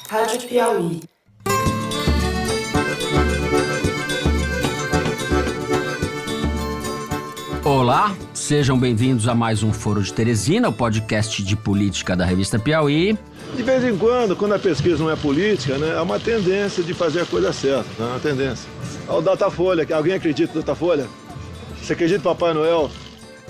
Rádio Piauí. Olá, sejam bem-vindos a mais um Foro de Teresina, o podcast de política da revista Piauí. De vez em quando a pesquisa não é política, né, há uma tendência de fazer a coisa certa, né, uma tendência. Olha o Datafolha, alguém acredita no Datafolha? Você acredita no Papai Noel?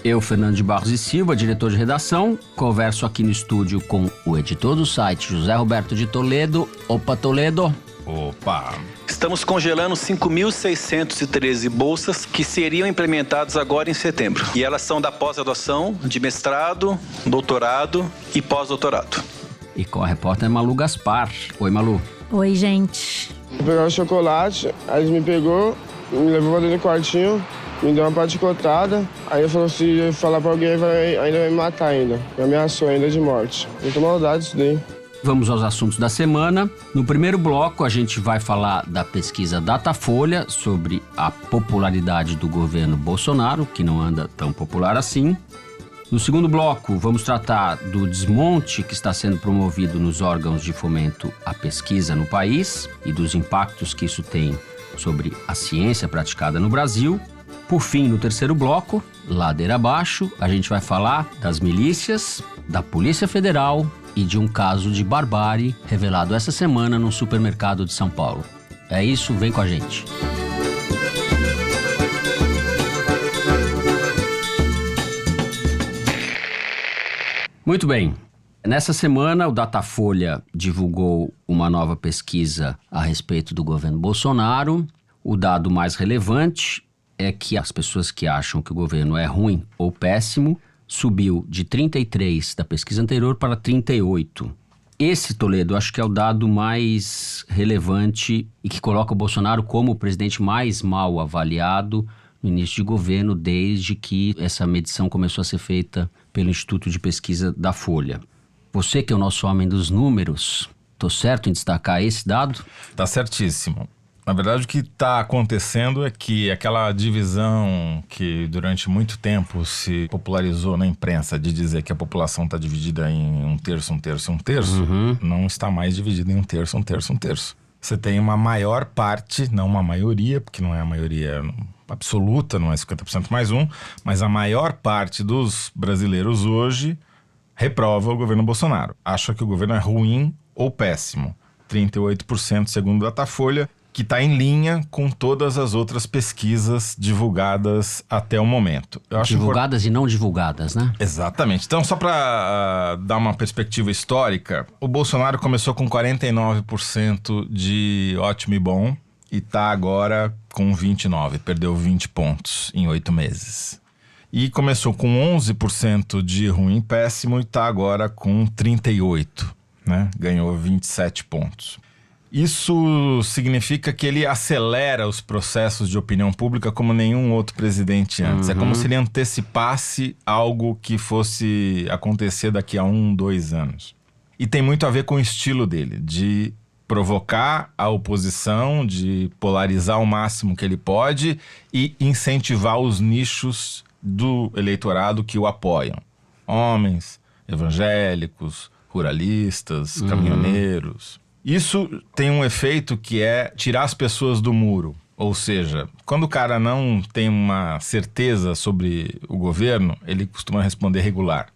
Eu, Fernando de Barros e Silva, diretor de redação, converso aqui no estúdio com o editor do site, José Roberto de Toledo. Opa, Toledo. Opa! Estamos congelando 5.613 bolsas que seriam implementadas agora em setembro. E elas são da pós-graduação, de mestrado, doutorado e pós-doutorado. E com a repórter Malu Gaspar. Oi, Malu. Oi, gente. Eu peguei o chocolate, aí eles me pegou, me levou pra dentro do quartinho, me deu uma paticotada, aí ele falou: se eu falar pra alguém, ainda vai me matar ainda. Me ameaçou ainda de morte. Muita maldade isso daí. Vamos aos assuntos da semana. No primeiro bloco, a gente vai falar da pesquisa Datafolha sobre a popularidade do governo Bolsonaro, que não anda tão popular assim. No segundo bloco, vamos tratar do desmonte que está sendo promovido nos órgãos de fomento à pesquisa no país e dos impactos que isso tem sobre a ciência praticada no Brasil. Por fim, no terceiro bloco, ladeira abaixo, a gente vai falar das milícias, da Polícia Federal e de um caso de barbárie revelado essa semana num supermercado de São Paulo. É isso, vem com a gente. Muito bem. Nessa semana, o Datafolha divulgou uma nova pesquisa a respeito do governo Bolsonaro. O dado mais relevante é que as pessoas que acham que o governo é ruim ou péssimo subiu de 33 da pesquisa anterior para 38. Esse, Toledo, acho que é o dado mais relevante e que coloca o Bolsonaro como o presidente mais mal avaliado no início de governo, desde que essa medição começou a ser feita pelo Instituto de Pesquisa da Folha. Você, que é o nosso homem dos números, estou certo em destacar esse dado? Tá certíssimo. Na verdade, o que está acontecendo é que aquela divisão que durante muito tempo se popularizou na imprensa de dizer que a população está dividida em um terço, não está mais dividida em um terço. Você tem uma maior parte, não uma maioria, porque não é a maioria absoluta, não é 50% mais um, mas a maior parte dos brasileiros hoje reprova o governo Bolsonaro. Acha que o governo é ruim ou péssimo. 38% segundo o Datafolha, que está em linha com todas as outras pesquisas divulgadas até o momento. Divulgadas e não divulgadas, né? Exatamente. Então, só para dar uma perspectiva histórica, o Bolsonaro começou com 49% de ótimo e bom e está agora com 29%, perdeu 20 pontos em 8 meses. E começou com 11% de ruim e péssimo e está agora com 38%, né? Ganhou 27 pontos. Isso significa que ele acelera os processos de opinião pública como nenhum outro presidente antes. É como se ele antecipasse algo que fosse acontecer daqui a 1, 2 anos. E tem muito a ver com o estilo dele, de provocar a oposição, de polarizar o máximo que ele pode e incentivar os nichos do eleitorado que o apoiam. Homens, evangélicos, ruralistas, caminhoneiros. Isso tem um efeito que é tirar as pessoas do muro. Ou seja, quando o cara não tem uma certeza sobre o governo, ele costuma responder regular.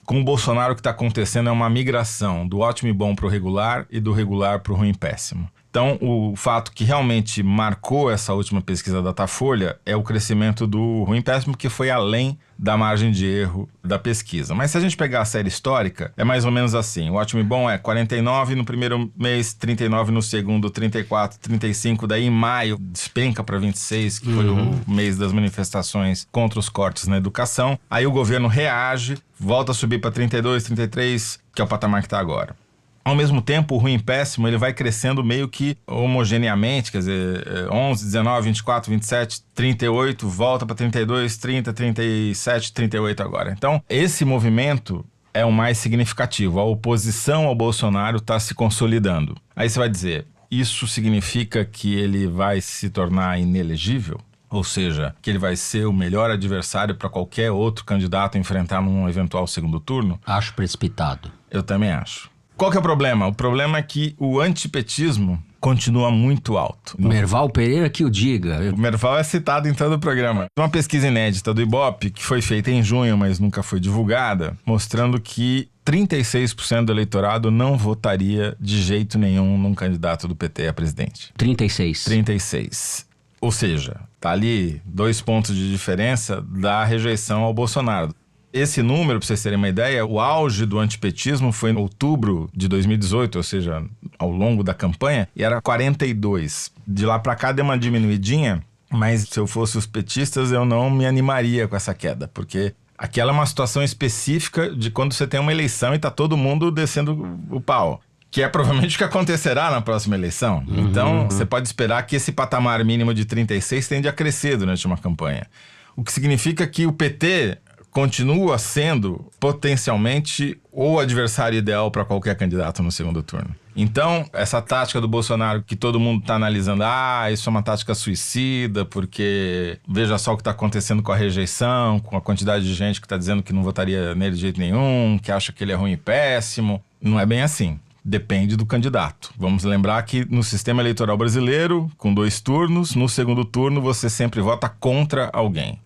Com o Bolsonaro, o que está acontecendo é uma migração do ótimo e bom para o regular e do regular para o ruim e péssimo. Então, o fato que realmente marcou essa última pesquisa da Datafolha é o crescimento do ruim e péssimo, que foi além da margem de erro da pesquisa. Mas se a gente pegar a série histórica, é mais ou menos assim. O ótimo e bom é 49 no primeiro mês, 39 no segundo, 34, 35. Daí em maio despenca para 26, que foi o mês das manifestações contra os cortes na educação. Aí o governo reage, volta a subir para 32, 33, que é o patamar que está agora. Ao mesmo tempo, o ruim e péssimo, ele vai crescendo meio que homogeneamente, quer dizer, 11, 19, 24, 27, 38, volta para 32, 30, 37, 38 agora. Então, esse movimento é o mais significativo. A oposição ao Bolsonaro está se consolidando. Aí você vai dizer, isso significa que ele vai se tornar inelegível? Ou seja, que ele vai ser o melhor adversário para qualquer outro candidato enfrentar num eventual segundo turno? Acho precipitado. Eu também acho. Qual que é o problema? O problema é que o antipetismo continua muito alto. Merval Pereira que o diga. O Merval é citado em todo o programa. Uma pesquisa inédita do Ibope, que foi feita em junho, mas nunca foi divulgada, mostrando que 36% do eleitorado não votaria de jeito nenhum num candidato do PT a presidente. 36. Ou seja, tá ali 2 pontos de diferença da rejeição ao Bolsonaro. Esse número, para vocês terem uma ideia, o auge do antipetismo foi em outubro de 2018, ou seja, ao longo da campanha, e era 42. De lá para cá deu uma diminuidinha, mas se eu fosse os petistas eu não me animaria com essa queda, porque aquela é uma situação específica de quando você tem uma eleição e tá todo mundo descendo o pau. Que é provavelmente o que acontecerá na próxima eleição. Então, você pode esperar que esse patamar mínimo de 36 tende a crescer durante uma campanha. O que significa que o PT continua sendo potencialmente o adversário ideal para qualquer candidato no segundo turno. Então, essa tática do Bolsonaro que todo mundo está analisando, isso é uma tática suicida, porque veja só o que está acontecendo com a rejeição, com a quantidade de gente que está dizendo que não votaria nele de jeito nenhum, que acha que ele é ruim e péssimo. Não é bem assim. Depende do candidato. Vamos lembrar que no sistema eleitoral brasileiro, com 2 turnos, no segundo turno você sempre vota contra alguém.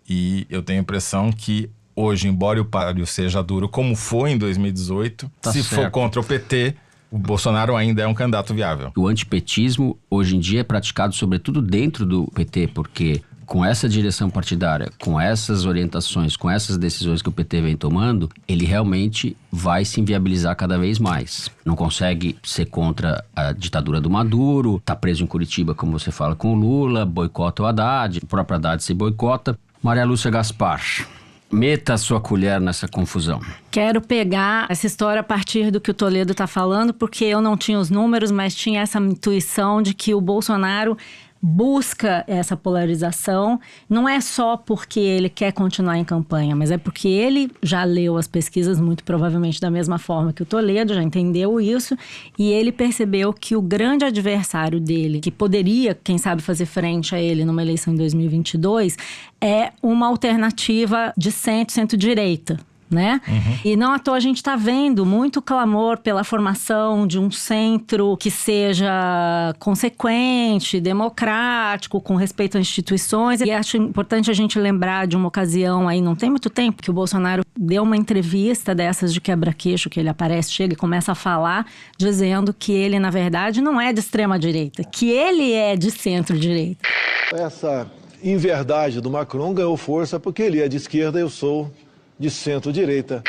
E eu tenho a impressão que hoje, embora o páreo seja duro como foi em 2018, se for contra o PT, o Bolsonaro ainda é um candidato viável. O antipetismo hoje em dia é praticado sobretudo dentro do PT, porque com essa direção partidária, com essas orientações, com essas decisões que o PT vem tomando, ele realmente vai se inviabilizar cada vez mais. Não consegue ser contra a ditadura do Maduro, tá preso em Curitiba, como você fala, com o Lula, boicota o Haddad, o próprio Haddad se boicota. Maria Lúcia Gaspar, meta a sua colher nessa confusão. Quero pegar essa história a partir do que o Toledo está falando, porque eu não tinha os números, mas tinha essa intuição de que o Bolsonaro busca essa polarização, não é só porque ele quer continuar em campanha, mas é porque ele já leu as pesquisas muito provavelmente da mesma forma que o Toledo, já entendeu isso, e ele percebeu que o grande adversário dele, que poderia, quem sabe, fazer frente a ele numa eleição em 2022, é uma alternativa de centro-direita. Né? E não à toa a gente está vendo muito clamor pela formação de um centro que seja consequente, democrático, com respeito às instituições. E acho importante a gente lembrar de uma ocasião aí, não tem muito tempo, que o Bolsonaro deu uma entrevista dessas de quebra-queixo, que ele aparece, chega e começa a falar, dizendo que ele, na verdade, não é de extrema-direita, que ele é de centro-direita. Essa inverdade do Macron ganhou força porque ele é de esquerda e eu sou de centro-direita.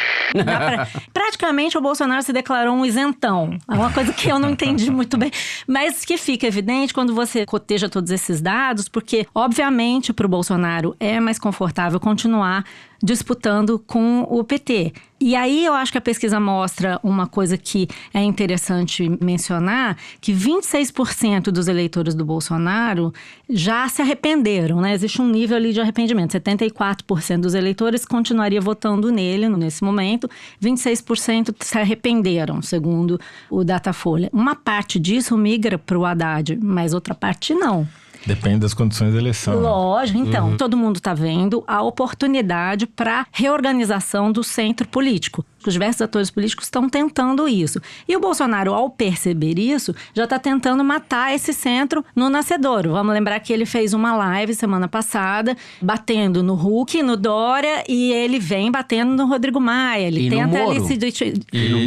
Praticamente o Bolsonaro se declarou um isentão. É uma coisa que eu não entendi muito bem, mas que fica evidente quando você coteja todos esses dados, porque obviamente para o Bolsonaro é mais confortável continuar disputando com o PT. E aí eu acho que a pesquisa mostra uma coisa que é interessante mencionar, que 26% dos eleitores do Bolsonaro já se arrependeram, né? Existe um nível ali de arrependimento. 74% dos eleitores continuaria votando nele nesse momento, 26% se arrependeram, segundo o Datafolha. Uma parte disso migra para o Haddad, mas outra parte não. Depende das condições da eleição. Lógico, então, todo mundo está vendo a oportunidade para reorganização do centro político. Os diversos atores políticos estão tentando isso. E o Bolsonaro, ao perceber isso, já está tentando matar esse centro no nascedouro. Vamos lembrar que ele fez uma live semana passada, batendo no Huck, no Dória, e ele vem batendo no Rodrigo Maia. Ele tenta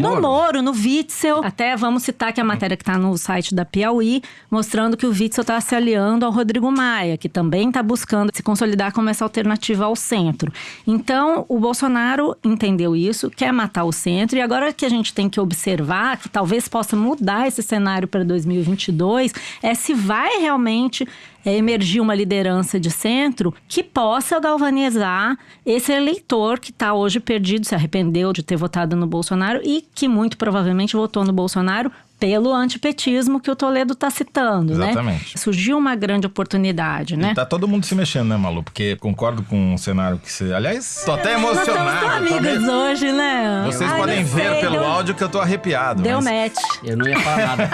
no Moro, no Witzel. Até vamos citar que a matéria que está no site da Piauí, mostrando que o Witzel está se aliando ao Rodrigo Maia, que também está buscando se consolidar como essa alternativa ao centro. Então, o Bolsonaro entendeu isso, quer matar o centro, e agora que a gente tem que observar, que talvez possa mudar esse cenário para 2022, é se vai realmente emergir uma liderança de centro que possa galvanizar esse eleitor que está hoje perdido, se arrependeu de ter votado no Bolsonaro e que muito provavelmente votou no Bolsonaro pelo antipetismo que o Toledo está citando, Exatamente. né? Surgiu uma grande oportunidade, né? E tá todo mundo se mexendo, né, Malu? Porque concordo com o cenário que você... Aliás, tô até emocionado. Nós estamos tão amigos hoje, né? Vocês Ai, podem não ver sei, pelo áudio que eu tô arrepiado. Deu mas... match. Eu não ia falar nada.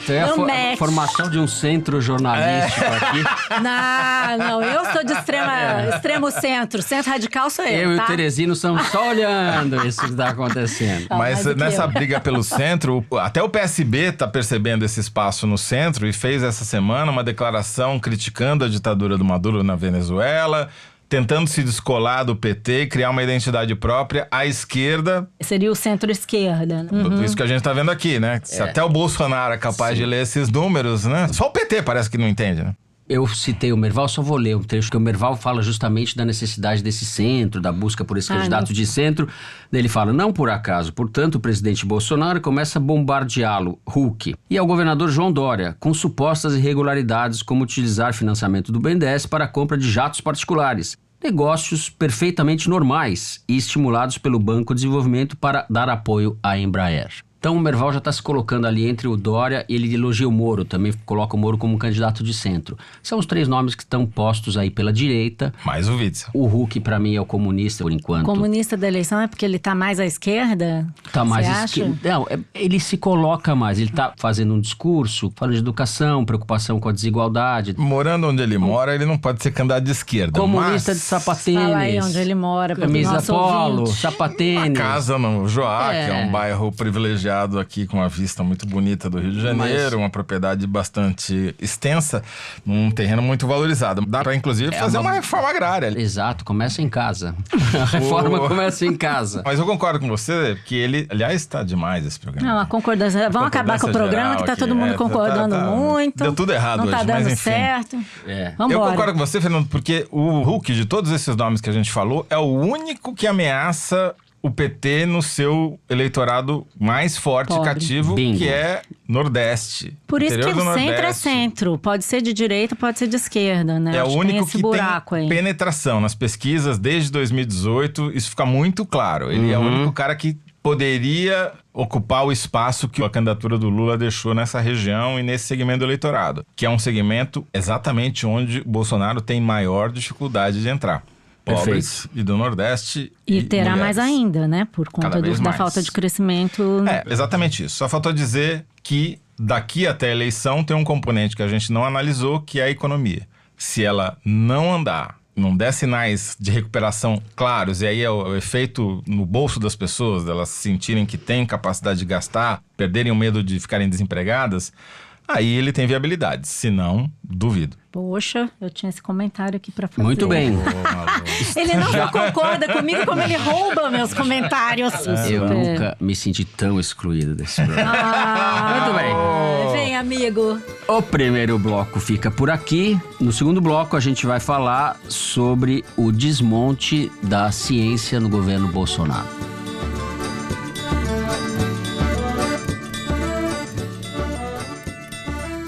Tem a match. formação de um centro jornalístico aqui. Não, eu sou de extremo centro. Centro radical sou eu, Eu e tá? o Teresino estamos só olhando isso que está acontecendo. Não, Mas mais do que nessa eu. briga pelo centro, até o PSB tá percebendo esse espaço no centro e fez essa semana uma declaração criticando a ditadura do Maduro na Venezuela, tentando se descolar do PT e criar uma identidade própria à esquerda. Seria o centro-esquerda. Né? Isso que a gente tá vendo aqui, né? Se até o Bolsonaro é capaz de ler esses números, né? Só o PT parece que não entende, né? Eu citei o Merval, só vou ler um trecho que o Merval fala justamente da necessidade desse centro, da busca por esse candidato de centro. Ele fala, não por acaso, portanto, o presidente Bolsonaro começa a bombardeá-lo, Huck, e ao governador João Dória, com supostas irregularidades como utilizar financiamento do BNDES para a compra de jatos particulares. Negócios perfeitamente normais e estimulados pelo Banco de Desenvolvimento para dar apoio à Embraer. Então o Merval já está se colocando ali entre o Dória e ele elogia o Moro, também coloca o Moro como candidato de centro. São os três nomes que estão postos aí pela direita. Mais o Witzel. O Huck, para mim, é o comunista por enquanto. O comunista da eleição é porque ele tá mais à esquerda? Tá mais Você acha? esquerda. Não, ele se coloca mais. Ele tá fazendo um discurso, falando de educação, preocupação com a desigualdade. Morando onde ele mora, ele não pode ser candidato de esquerda. Comunista mas de sapatênis. Fala aí onde ele mora, pro Camisa nosso polo, ouvinte. sapatênis. Casa no Joá, que é um É. bairro privilegiado aqui com uma vista muito bonita do Rio de Janeiro, uma propriedade bastante extensa, num terreno muito valorizado. Dá para inclusive fazer uma reforma agrária ali. Exato, começa em casa. A reforma começa em casa. Mas eu concordo com você que ele, aliás, está demais esse programa. Não, a concordância. Vamos acabar com o programa, que tá todo mundo concordando muito. Deu tudo errado Não tá hoje, dando mas enfim. certo. É. Vamos Eu embora. concordo com você, Fernando, porque o Huck, de todos esses nomes que a gente falou, é o único que ameaça o PT no seu eleitorado mais forte e Pobre. cativo, Bingo. que é Nordeste. Por isso que interior o do centro é Nordeste. centro. Pode ser de direita, pode ser de esquerda, né? É Acho o que único tem esse que buraco tem aí. penetração nas pesquisas desde 2018. Isso fica muito claro. Ele é o único cara que poderia ocupar o espaço que a candidatura do Lula deixou nessa região e nesse segmento do eleitorado, que é um segmento exatamente onde o Bolsonaro tem maior dificuldade de entrar. Pobres e do Nordeste E terá mulheres. mais ainda, né? Por conta Cada vez da mais. falta de crescimento. É, exatamente isso. Só faltou dizer que daqui até a eleição tem um componente que a gente não analisou, que é a economia. Se ela não andar, não der sinais de recuperação claros, e aí é o efeito no bolso das pessoas, delas sentirem que têm capacidade de gastar, perderem o medo de ficarem desempregadas, aí ele tem viabilidade. Se não, duvido. Poxa, eu tinha esse comentário aqui pra fazer. Muito bem. Ele não só concorda comigo, como ele rouba meus comentários. Eu nunca me senti tão excluído desse programa. Muito bem. Vem, amigo. O primeiro bloco fica por aqui. No segundo bloco, a gente vai falar sobre o desmonte da ciência no governo Bolsonaro.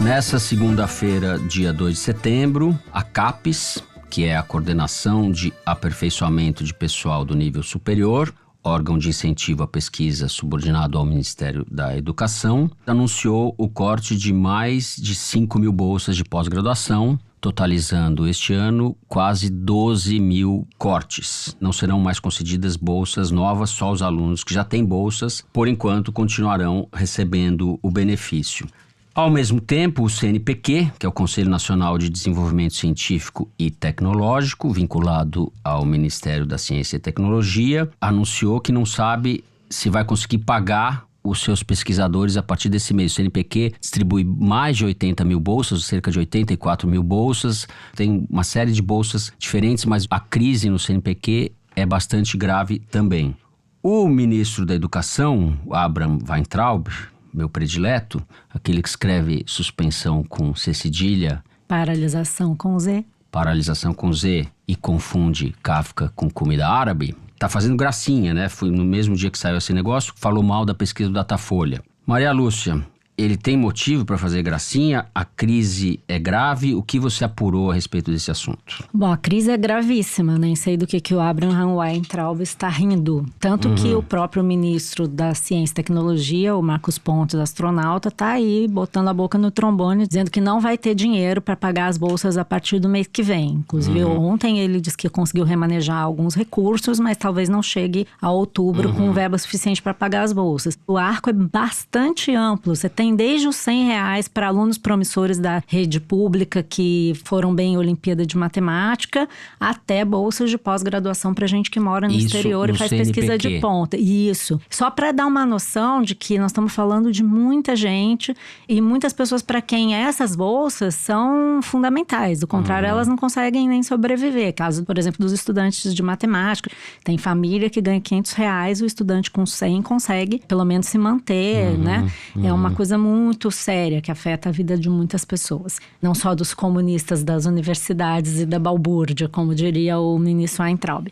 Nessa segunda-feira, dia 2 de setembro, a CAPES, que é a Coordenação de Aperfeiçoamento de Pessoal do Nível Superior, órgão de incentivo à pesquisa subordinado ao Ministério da Educação, anunciou o corte de mais de 5 mil bolsas de pós-graduação, totalizando este ano quase 12 mil cortes. Não serão mais concedidas bolsas novas, só os alunos que já têm bolsas, por enquanto, continuarão recebendo o benefício. Ao mesmo tempo, o CNPq, que é o Conselho Nacional de Desenvolvimento Científico e Tecnológico, vinculado ao Ministério da Ciência e Tecnologia, anunciou que não sabe se vai conseguir pagar os seus pesquisadores a partir desse mês. O CNPq distribui mais de 80 mil bolsas, cerca de 84 mil bolsas. Tem uma série de bolsas diferentes, mas a crise no CNPq é bastante grave também. O ministro da Educação, Abraham Weintraub, meu predileto, aquele que escreve suspensão com C cedilha, Paralisação com Z. paralisação com Z e confunde Kafka com comida árabe, tá fazendo gracinha, né? Foi no mesmo dia que saiu esse negócio, falou mal da pesquisa do Datafolha. Maria Lúcia, ele tem motivo para fazer gracinha? A crise é grave? O que você apurou a respeito desse assunto? Bom, a crise é gravíssima, nem sei do que o Abraham Weintraub está rindo. Tanto que o próprio ministro da Ciência e Tecnologia, o Marcos Pontes, astronauta, está aí botando a boca no trombone, dizendo que não vai ter dinheiro para pagar as bolsas a partir do mês que vem. Inclusive, ontem ele disse que conseguiu remanejar alguns recursos, mas talvez não chegue a outubro com verba suficiente para pagar as bolsas. O arco é bastante amplo. Você tem desde os R$100 para alunos promissores da rede pública que foram bem em Olimpíada de Matemática, até bolsas de pós-graduação para gente que mora no exterior e faz pesquisa de ponta. Isso. Só para dar uma noção de que nós estamos falando de muita gente e muitas pessoas para quem essas bolsas são fundamentais. Do contrário, elas não conseguem nem sobreviver. Caso, por exemplo, dos estudantes de matemática. Tem família que ganha R$500, o estudante com 100 consegue pelo menos se manter, né? É uma coisa muito séria que afeta a vida de muitas pessoas. Não só dos comunistas das universidades e da balbúrdia, como diria o ministro Weintraub.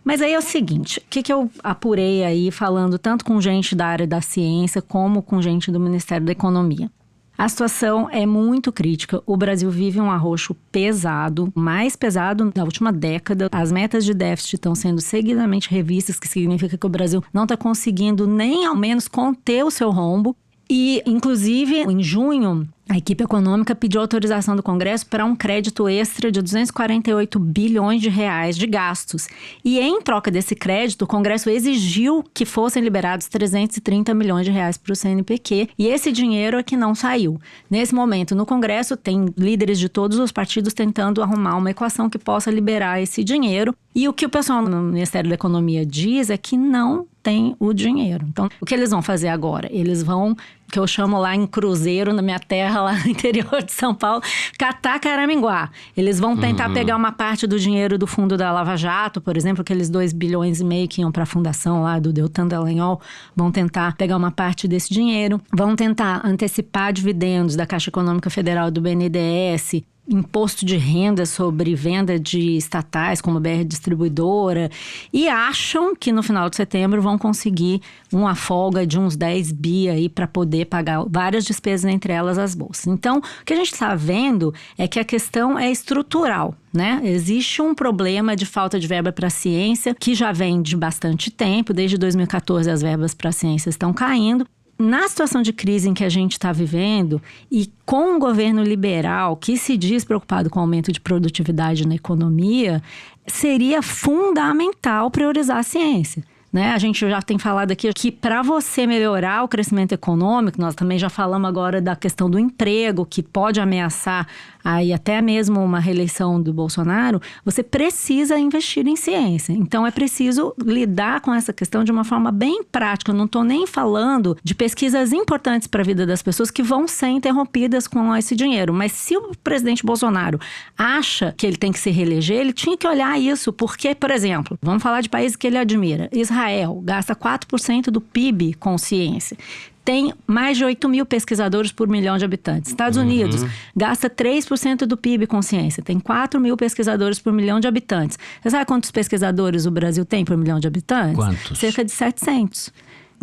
Mas aí é o seguinte, o que eu apurei aí falando tanto com gente da área da ciência como com gente do Ministério da Economia? A situação é muito crítica. O Brasil vive um arroxo pesado, mais pesado da última década. As metas de déficit estão sendo seguidamente revistas, que significa que o Brasil não está conseguindo nem ao menos conter o seu rombo. E, inclusive, em junho, a equipe econômica pediu autorização do Congresso para um crédito extra de 248 bilhões de reais de gastos. E em troca desse crédito, o Congresso exigiu que fossem liberados 330 milhões de reais para o CNPq. E esse dinheiro é que não saiu. Nesse momento, no Congresso, tem líderes de todos os partidos tentando arrumar uma equação que possa liberar esse dinheiro. E o que o pessoal no Ministério da Economia diz é que não tem o dinheiro. Então, o que eles vão fazer agora? Eles vão, que eu chamo lá em cruzeiro, na minha terra, lá no interior de São Paulo, catar caraminguá. Eles vão tentar pegar uma parte do dinheiro do fundo da Lava Jato, por exemplo, aqueles 2,5 bilhões que iam para a fundação lá do Deltan Dallagnol, vão tentar pegar uma parte desse dinheiro, vão tentar antecipar dividendos da Caixa Econômica Federal do BNDES, imposto de renda sobre venda de estatais como BR Distribuidora, e acham que no final de setembro vão conseguir uma folga de uns 10 bi aí para poder pagar várias despesas, entre elas as bolsas. Então, o que a gente está vendo é que a questão é estrutural, né? Existe um problema de falta de verba para a ciência que já vem de bastante tempo. Desde 2014 as verbas para a ciência estão caindo. Na situação de crise em que a gente está vivendo e com um governo liberal que se diz preocupado com o aumento de produtividade na economia, seria fundamental priorizar a ciência. Né? A gente já tem falado aqui que para você melhorar o crescimento econômico, nós também já falamos agora da questão do emprego, que pode ameaçar aí até mesmo uma reeleição do Bolsonaro, você precisa investir em ciência. Então é preciso lidar com essa questão de uma forma bem prática. Eu não estou nem falando de pesquisas importantes para a vida das pessoas que vão ser interrompidas com esse dinheiro. Mas se o presidente Bolsonaro acha que ele tem que se reeleger, ele tinha que olhar isso. Porque, por exemplo, vamos falar de países que ele admira. Israel gasta 4% do PIB com ciência. Tem mais de 8 mil pesquisadores por milhão de habitantes. Estados Unidos gasta 3% do PIB com ciência. Tem 4 mil pesquisadores por milhão de habitantes. Você sabe quantos pesquisadores o Brasil tem por milhão de habitantes? Quantos? Cerca de 700.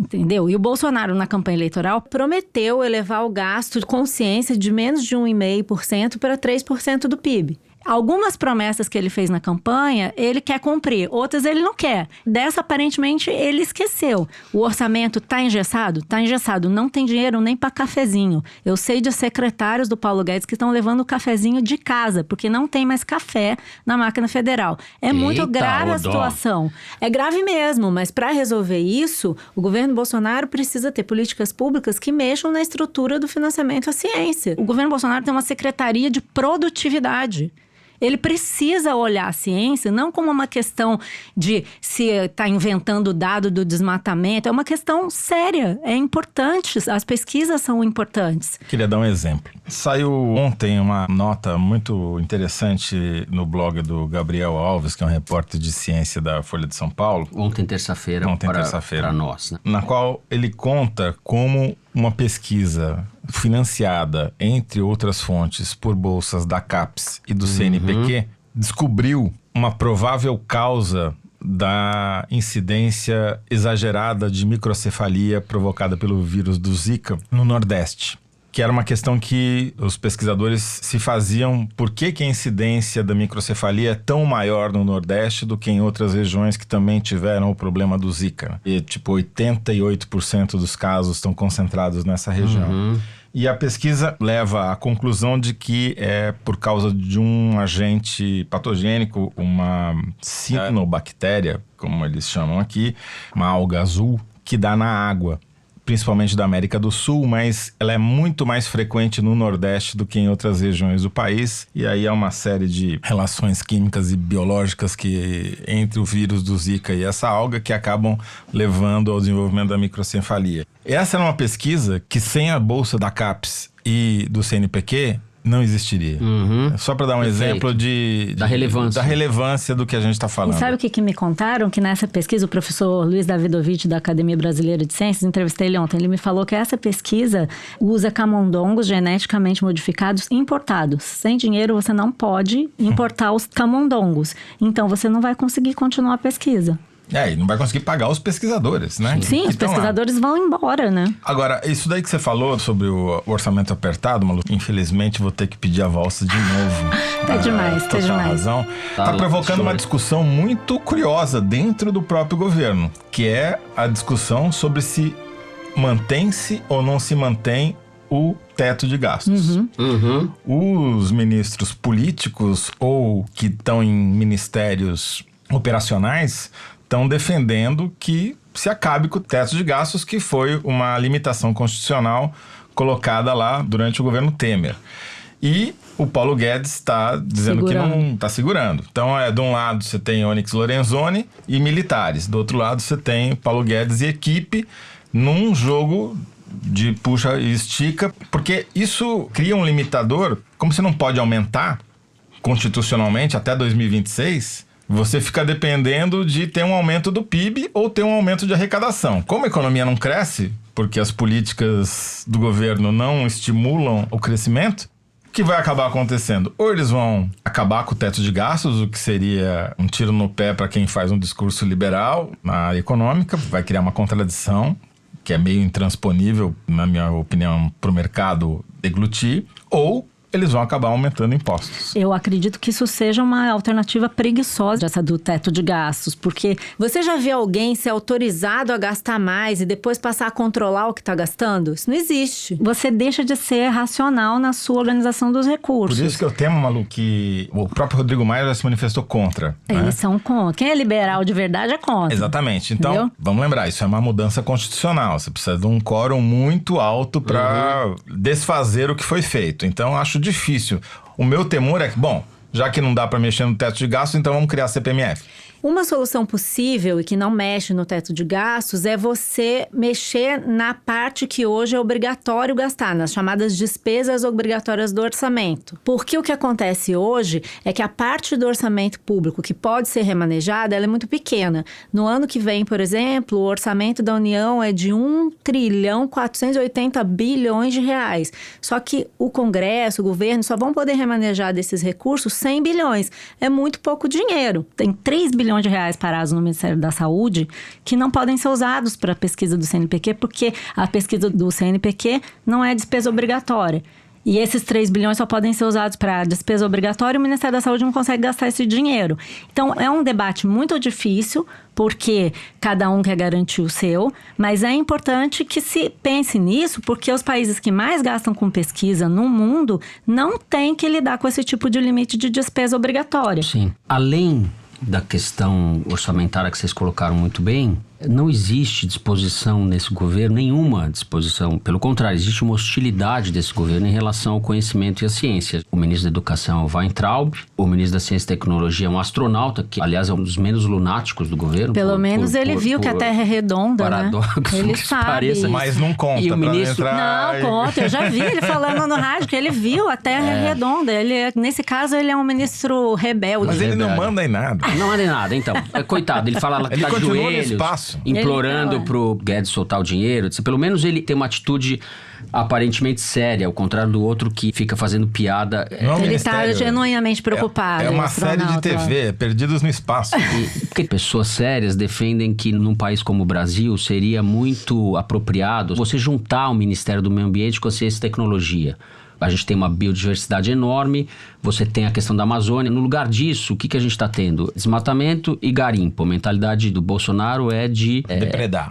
Entendeu? E o Bolsonaro, na campanha eleitoral, prometeu elevar o gasto com ciência de menos de 1,5% para 3% do PIB. Algumas promessas que ele fez na campanha, ele quer cumprir. Outras ele não quer. Dessa, aparentemente, ele esqueceu. O orçamento está engessado? Está engessado. Não tem dinheiro nem para cafezinho. Eu sei de secretários do Paulo Guedes que estão levando o cafezinho de casa, porque não tem mais café na máquina federal. É muito grave a situação. É grave mesmo, mas para resolver isso, o governo Bolsonaro precisa ter políticas públicas que mexam na estrutura do financiamento à ciência. O governo Bolsonaro tem uma secretaria de produtividade. Ele precisa olhar a ciência não como uma questão de se está inventando dado do desmatamento. É uma questão séria, é importante, as pesquisas são importantes. Queria dar um exemplo. Saiu ontem uma nota muito interessante no blog do Gabriel Alves, que é um repórter de ciência da Folha de São Paulo. Ontem, terça-feira, para nós, né? Na qual ele conta como uma pesquisa financiada, entre outras fontes, por bolsas da CAPES e do CNPq, descobriu uma provável causa da incidência exagerada de microcefalia provocada pelo vírus do Zika no Nordeste. que era uma questão que os pesquisadores se faziam, por que a incidência da microcefalia é tão maior no Nordeste do que em outras regiões que também tiveram o problema do Zika. E 88% dos casos estão concentrados nessa região. E a pesquisa leva à conclusão de que é por causa de um agente patogênico, uma cianobactéria, como eles chamam aqui, uma alga azul, que dá na água, principalmente da América do Sul, mas ela é muito mais frequente no Nordeste do que em outras regiões do país. E aí há uma série de relações químicas e biológicas que entre o vírus do Zika e essa alga que acabam levando ao desenvolvimento da microcefalia. Essa era uma pesquisa que sem a bolsa da CAPES e do CNPq não existiria. Só para dar um exemplo da relevância do que a gente está falando. E sabe o que me contaram? Que nessa pesquisa, o professor Luiz Davidovich, da Academia Brasileira de Ciências, entrevistei ele ontem, ele me falou que essa pesquisa usa camundongos geneticamente modificados importados. Sem dinheiro, você não pode importar os camundongos. Então, você não vai conseguir continuar a pesquisa. E não vai conseguir pagar os pesquisadores, né? Sim, os pesquisadores vão embora, né? Agora, isso daí que você falou sobre o orçamento apertado, Malu, infelizmente vou ter que pedir a valsa de novo. Tá demais. Razão. Tá provocando uma discussão muito curiosa dentro do próprio governo, que é a discussão sobre se mantém-se ou não se mantém o teto de gastos. Os ministros políticos ou que estão em ministérios operacionais estão defendendo que se acabe com o teto de gastos, que foi uma limitação constitucional colocada lá durante o governo Temer. E o Paulo Guedes está dizendo que não está segurando. Então, de um lado você tem Onyx Lorenzoni e militares. Do outro lado você tem Paulo Guedes e equipe num jogo de puxa e estica, porque isso cria um limitador. Como você não pode aumentar constitucionalmente até 2026... você fica dependendo de ter um aumento do PIB ou ter um aumento de arrecadação. Como a economia não cresce, porque as políticas do governo não estimulam o crescimento, o que vai acabar acontecendo? Ou eles vão acabar com o teto de gastos, o que seria um tiro no pé para quem faz um discurso liberal na área econômica, vai criar uma contradição, que é meio intransponível, na minha opinião, para o mercado deglutir, ou eles vão acabar aumentando impostos. Eu acredito que isso seja uma alternativa preguiçosa, essa do teto de gastos, porque você já viu alguém ser autorizado a gastar mais e depois passar a controlar o que está gastando? Isso não existe. Você deixa de ser racional na sua organização dos recursos. Por isso que eu temo, Malu, que o próprio Rodrigo Maia já se manifestou contra. Eles são contra. Quem é liberal de verdade é contra. Exatamente. Então, vamos lembrar, isso é uma mudança constitucional. Você precisa de um quórum muito alto para desfazer o que foi feito. Então, acho difícil. O meu temor é que, bom, já que não dá para mexer no teto de gastos, então vamos criar a CPMF. Uma solução possível e que não mexe no teto de gastos é você mexer na parte que hoje é obrigatório gastar, nas chamadas despesas obrigatórias do orçamento. Porque o que acontece hoje é que a parte do orçamento público que pode ser remanejada, ela é muito pequena. No ano que vem, por exemplo, o orçamento da União é de 1.480 bilhões de reais. Só que o Congresso, o governo, só vão poder remanejar desses recursos 100 bilhões. É muito pouco dinheiro. Tem 3 bilhões de reais parados no Ministério da Saúde que não podem ser usados para a pesquisa do CNPq, porque a pesquisa do CNPq não é despesa obrigatória. E esses 3 bilhões só podem ser usados para despesa obrigatória e o Ministério da Saúde não consegue gastar esse dinheiro. Então, é um debate muito difícil, porque cada um quer garantir o seu, mas é importante que se pense nisso, porque os países que mais gastam com pesquisa no mundo não têm que lidar com esse tipo de limite de despesa obrigatória. Sim. Além da questão orçamentária que vocês colocaram muito bem, não existe disposição nesse governo, nenhuma disposição. Pelo contrário, existe uma hostilidade desse governo em relação ao conhecimento e à ciência. O ministro da Educação é o Weintraub, o ministro da Ciência e Tecnologia é um astronauta, que aliás é um dos menos lunáticos do governo. Pelo menos ele viu que a Terra é redonda, paradoxo, né? Ele sabe. Pareça, mas não conta e o ministro... entrar... Não, conta. Eu já vi ele falando no rádio que ele viu a Terra é redonda. Nesse caso, ele é um ministro rebelde. Mas ele não manda em nada. Não manda em nada, então. Coitado, ele fala lá que ele tá continua joelhos. No espaço. Isso. implorando Ele tá lá. pro Guedes soltar o dinheiro. Pelo menos ele tem uma atitude aparentemente séria, ao contrário do outro que fica fazendo piada. Não é um Ele está ministério, genuinamente preocupado. É uma o série de astronauta lá. TV, Perdidos no Espaço. Porque pessoas sérias defendem que num país como o Brasil seria muito apropriado você juntar o Ministério do Meio Ambiente com a Ciência e Tecnologia. A gente tem uma biodiversidade enorme, você tem a questão da Amazônia. No lugar disso, o que a gente está tendo? Desmatamento e garimpo. A mentalidade do Bolsonaro é de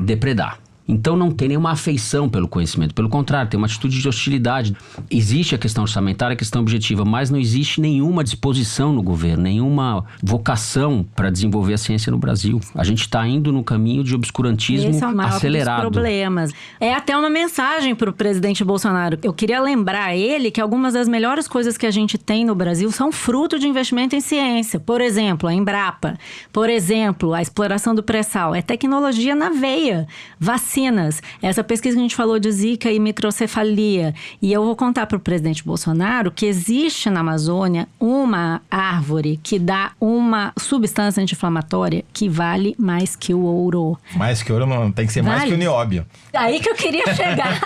depredar. Então não tem nenhuma afeição pelo conhecimento. Pelo contrário, tem uma atitude de hostilidade. Existe a questão orçamentária, a questão objetiva, mas não existe nenhuma disposição no governo, nenhuma vocação para desenvolver a ciência no Brasil. A gente está indo no caminho de obscurantismo Esse é o maior acelerado. dos problemas. É até uma mensagem para o presidente Bolsonaro. Eu queria lembrar a ele que algumas das melhores coisas que a gente tem no Brasil são fruto de investimento em ciência. Por exemplo, a Embrapa. Por exemplo, a exploração do pré-sal. É tecnologia na veia. Vacinas. Essa pesquisa que a gente falou de Zika e microcefalia. E eu vou contar para o presidente Bolsonaro que existe na Amazônia uma árvore que dá uma substância anti-inflamatória que vale mais que o ouro. Mais que ouro não, tem que ser mais Vale. que o nióbio. Aí que eu queria chegar.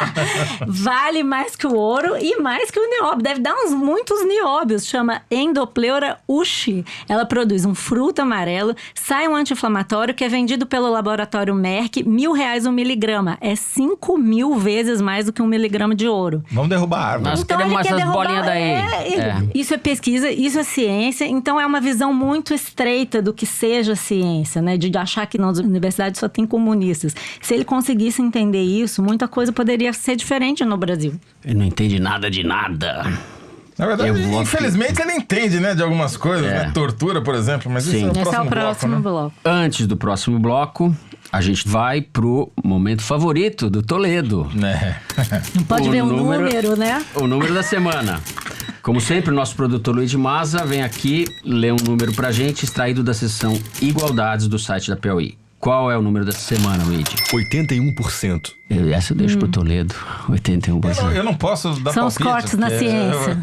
Vale mais que o ouro e mais que o nióbio. Deve dar muitos nióbios. Chama Endopleura ushi. Ela produz um fruto amarelo, sai um anti-inflamatório que é vendido pelo laboratório Merck, R$1.000 um miligrama. É 5.000 vezes mais do que 1 miligrama de ouro. Vamos derrubar a árvore. Nós Então queremos ele quer essas derrubar, bolinhas daí. Isso é pesquisa, isso é ciência. Então é uma visão muito estreita do que seja ciência, né? De achar que nas universidades só tem comunistas. Se ele conseguisse entender isso, muita coisa poderia ser diferente no Brasil. Ele não entende nada de nada. Na verdade, Eu vou- infelizmente, ele entende, né, de algumas coisas, né? Tortura, por exemplo, mas Sim. isso é o Esse próximo é o próximo bloco, né? bloco. Antes do próximo bloco, a gente vai pro momento favorito do Toledo. É. Não pode ver o número, né? O número da semana. Como sempre, o nosso produtor Luiz de Maza vem aqui ler um número pra gente, extraído da seção Igualdades do site da Piauí. Qual é o número dessa semana, Luigi? 81%. Essa eu deixo pro Toledo. 81%. Eu não posso dar São os palpite, cortes na porque- ciência.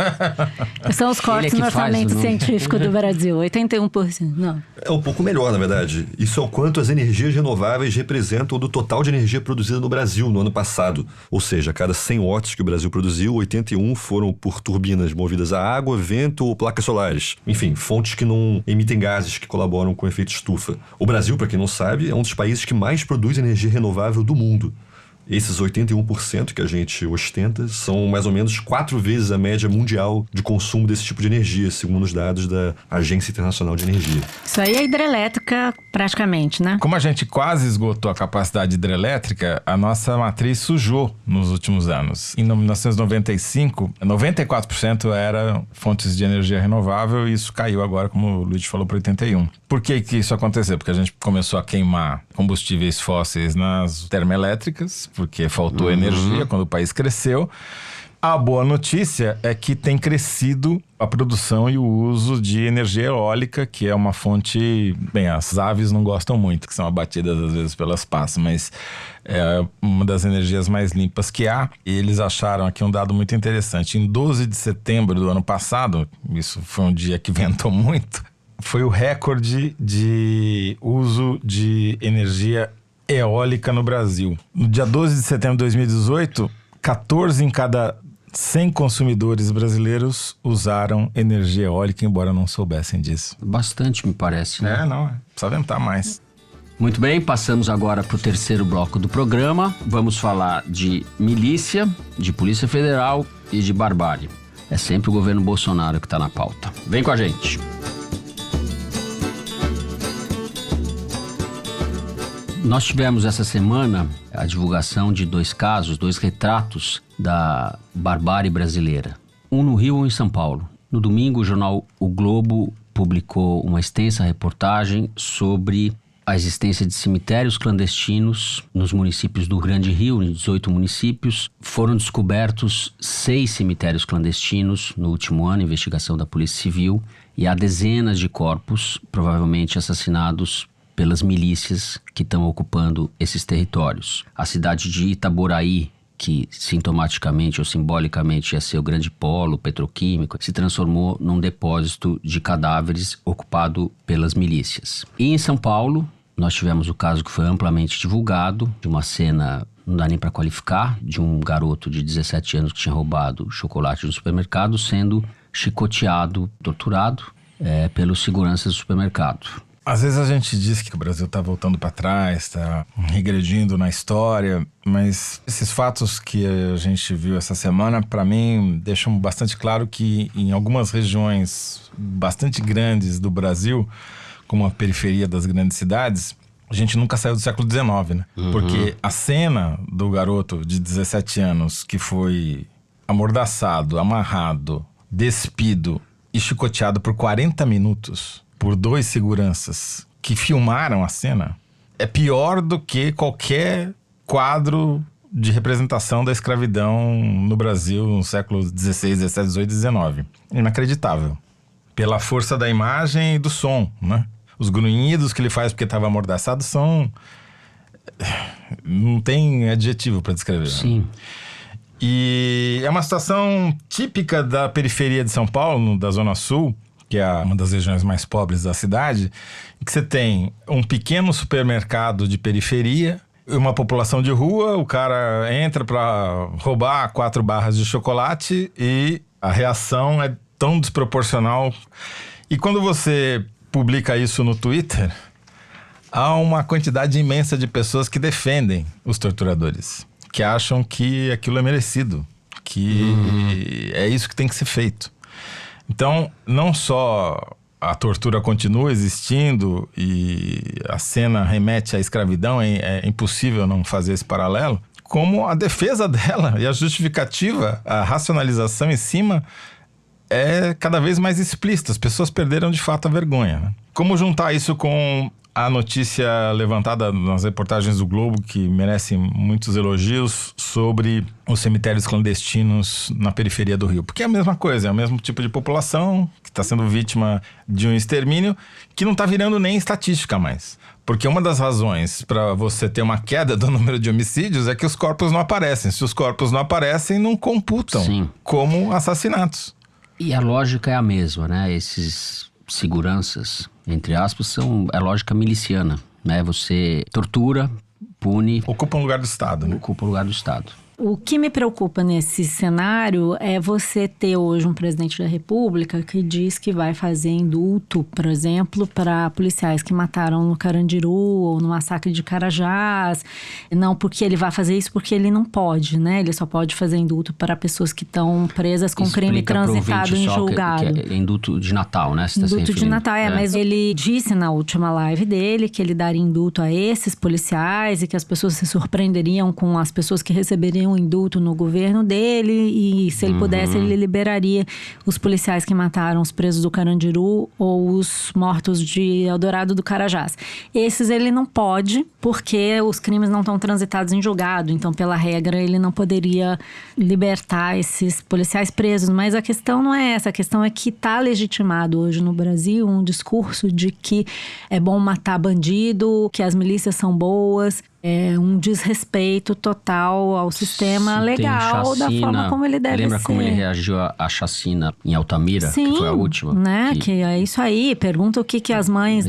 São os cortes Ele é no que faz orçamento o número. científico do Brasil. 81%. Não. É um pouco melhor, na verdade. Isso é o quanto as energias renováveis representam do total de energia produzida no Brasil no ano passado. Ou seja, a cada 100 watts que o Brasil produziu, 81 foram por turbinas movidas a água, vento ou placas solares. Enfim, fontes que não emitem gases que colaboram com o efeito estufa. O Brasil, para quem não sabe, é um dos países que mais produz energia renovável do mundo. Esses 81% que a gente ostenta são mais ou menos 4 vezes a média mundial de consumo desse tipo de energia, segundo os dados da Agência Internacional de Energia. Isso aí é hidrelétrica praticamente, né? Como a gente quase esgotou a capacidade hidrelétrica, a nossa matriz sujou nos últimos anos. Em 1995, 94% era fontes de energia renovável e isso caiu agora, como o Luiz falou, para 81%. Por que isso aconteceu? Porque a gente começou a queimar combustíveis fósseis nas termoelétricas, porque faltou energia quando o país cresceu. A boa notícia é que tem crescido a produção e o uso de energia eólica, que é uma fonte... Bem, as aves não gostam muito, que são abatidas às vezes pelas pás, mas é uma das energias mais limpas que há. E eles acharam aqui um dado muito interessante. Em 12 de setembro do ano passado, isso foi um dia que ventou muito, foi o recorde de uso de energia eólica no Brasil. No dia 12 de setembro de 2018, 14 em cada 100 consumidores brasileiros usaram energia eólica, embora não soubessem disso. Bastante, me parece, né? Não, precisa ventar mais. Muito bem, passamos agora para o terceiro bloco do programa. Vamos falar de milícia, de Polícia Federal e de barbárie. É sempre o governo Bolsonaro que está na pauta. Vem com a gente. Nós tivemos essa semana a divulgação de 2 casos, 2 retratos da barbárie brasileira. Um no Rio e um em São Paulo. No domingo, o jornal O Globo publicou uma extensa reportagem sobre a existência de cemitérios clandestinos nos municípios do Grande Rio, em 18 municípios. Foram descobertos 6 cemitérios clandestinos no último ano, investigação da Polícia Civil, e há dezenas de corpos, provavelmente assassinados pelas milícias que estão ocupando esses territórios. A cidade de Itaboraí, que sintomaticamente ou simbolicamente ia ser o grande polo petroquímico, se transformou num depósito de cadáveres ocupado pelas milícias. E em São Paulo, Nós tivemos o caso que foi amplamente divulgado, de uma cena, não dá nem para qualificar, de um garoto de 17 anos que tinha roubado chocolate no supermercado, sendo chicoteado, torturado pelos seguranças do supermercado. Às vezes a gente diz que o Brasil está voltando para trás, está regredindo na história, mas esses fatos que a gente viu essa semana, para mim, deixam bastante claro que em algumas regiões bastante grandes do Brasil, como a periferia das grandes cidades, a gente nunca saiu do século XIX, né? Porque a cena do garoto de 17 anos que foi amordaçado, amarrado, despido e chicoteado por 40 minutos por 2 seguranças que filmaram a cena é pior do que qualquer quadro de representação da escravidão no Brasil no século XVI, XVII, XVIII e XIX. Inacreditável. Pela força da imagem e do som, né? Os grunhidos que ele faz porque estava amordaçado são... não tem adjetivo para descrever. Sim. Né? E é uma situação típica da periferia de São Paulo, da Zona Sul, que é uma das regiões mais pobres da cidade, que você tem um pequeno supermercado de periferia, uma população de rua, o cara entra para roubar 4 barras de chocolate e a reação é tão desproporcional. E quando você publica isso no Twitter, há uma quantidade imensa de pessoas que defendem os torturadores, que acham que aquilo é merecido, que é isso que tem que ser feito. Então, não só a tortura continua existindo e a cena remete à escravidão, é impossível não fazer esse paralelo, como a defesa dela e a justificativa, a racionalização em cima é cada vez mais explícita. As pessoas perderam de fato a vergonha, né? Como juntar isso com a notícia levantada nas reportagens do Globo, que merece muitos elogios, sobre os cemitérios clandestinos na periferia do Rio? Porque é a mesma coisa, é o mesmo tipo de população que está sendo vítima de um extermínio que não está virando nem estatística mais. Porque uma das razões para você ter uma queda do número de homicídios é que os corpos não aparecem. Se os corpos não aparecem, não computam como assassinatos. E a lógica é a mesma, né? Esses seguranças, entre aspas, é lógica miliciana, né? Você tortura, pune... Ocupa um lugar do Estado, né? Ocupa o lugar do Estado. O que me preocupa nesse cenário é você ter hoje um presidente da República que diz que vai fazer indulto, por exemplo, para policiais que mataram no Carandiru ou no massacre de Carajás. Não porque ele vai fazer isso, porque ele não pode, né? Ele só pode fazer indulto para pessoas que estão presas com crime transitado em julgado. Que é indulto de Natal, né? Você indulto de Natal, mas ele disse na última live dele que ele daria indulto a esses policiais e que as pessoas se surpreenderiam com as pessoas que receberiam um indulto no governo dele, e se ele pudesse, ele liberaria os policiais que mataram os presos do Carandiru ou os mortos de Eldorado do Carajás. Esses ele não pode, porque os crimes não estão transitados em julgado, então pela regra ele não poderia libertar esses policiais presos. Mas a questão não é essa, a questão é que está legitimado hoje no Brasil um discurso de que é bom matar bandido, que as milícias são boas. É um desrespeito total ao sistema legal, da forma como ele deve ser. Lembra como ele reagiu à chacina em Altamira, Sim, que foi a última? Né? Que é isso aí. Pergunta o que as mães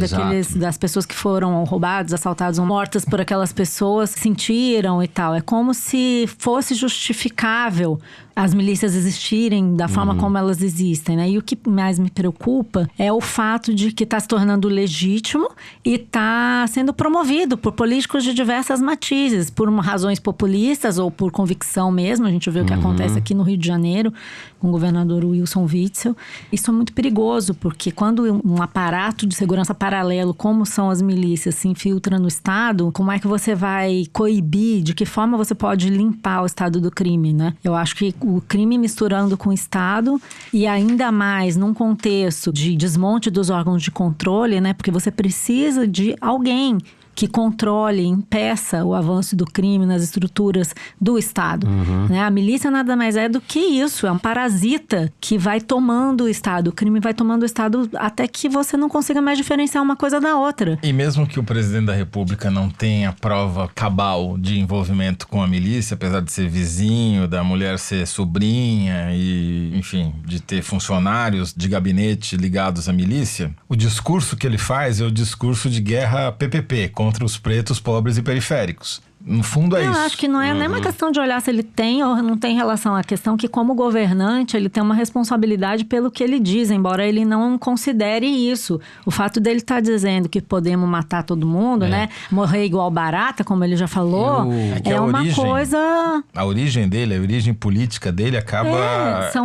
das pessoas que foram roubadas, assaltadas ou mortas por aquelas pessoas sentiram e tal. É como se fosse justificável as milícias existirem da forma como elas existem, né? E o que mais me preocupa é o fato de que está se tornando legítimo e está sendo promovido por políticos de diversas matizes, por razões populistas ou por convicção mesmo. A gente vê o que acontece aqui no Rio de Janeiro com o governador Wilson Witzel. Isso é muito perigoso, porque quando um aparato de segurança paralelo, como são as milícias, se infiltra no Estado, como é que você vai coibir? De que forma você pode limpar o Estado do crime, né? Eu acho que o crime misturando com o Estado, e ainda mais num contexto de desmonte dos órgãos de controle, né? Porque você precisa de alguém que controle, impeça o avanço do crime nas estruturas do Estado. Né? A milícia nada mais é do que isso, é um parasita que vai tomando o Estado. O crime vai tomando o Estado até que você não consiga mais diferenciar uma coisa da outra. E mesmo que o presidente da República não tenha prova cabal de envolvimento com a milícia, apesar de ser vizinho, da mulher ser sobrinha e, enfim, de ter funcionários de gabinete ligados à milícia, o discurso que ele faz é o discurso de guerra PPP, contra os pretos, pobres e periféricos. No fundo é Eu isso. acho que não é nem uma questão de olhar se ele tem ou não tem relação. A questão que, como governante, ele tem uma responsabilidade pelo que ele diz, embora ele não considere isso. O fato dele estar dizendo que podemos matar todo mundo, né? Morrer igual barata, como ele já falou, que é a uma origem- coisa... A origem dele, a origem política dele acaba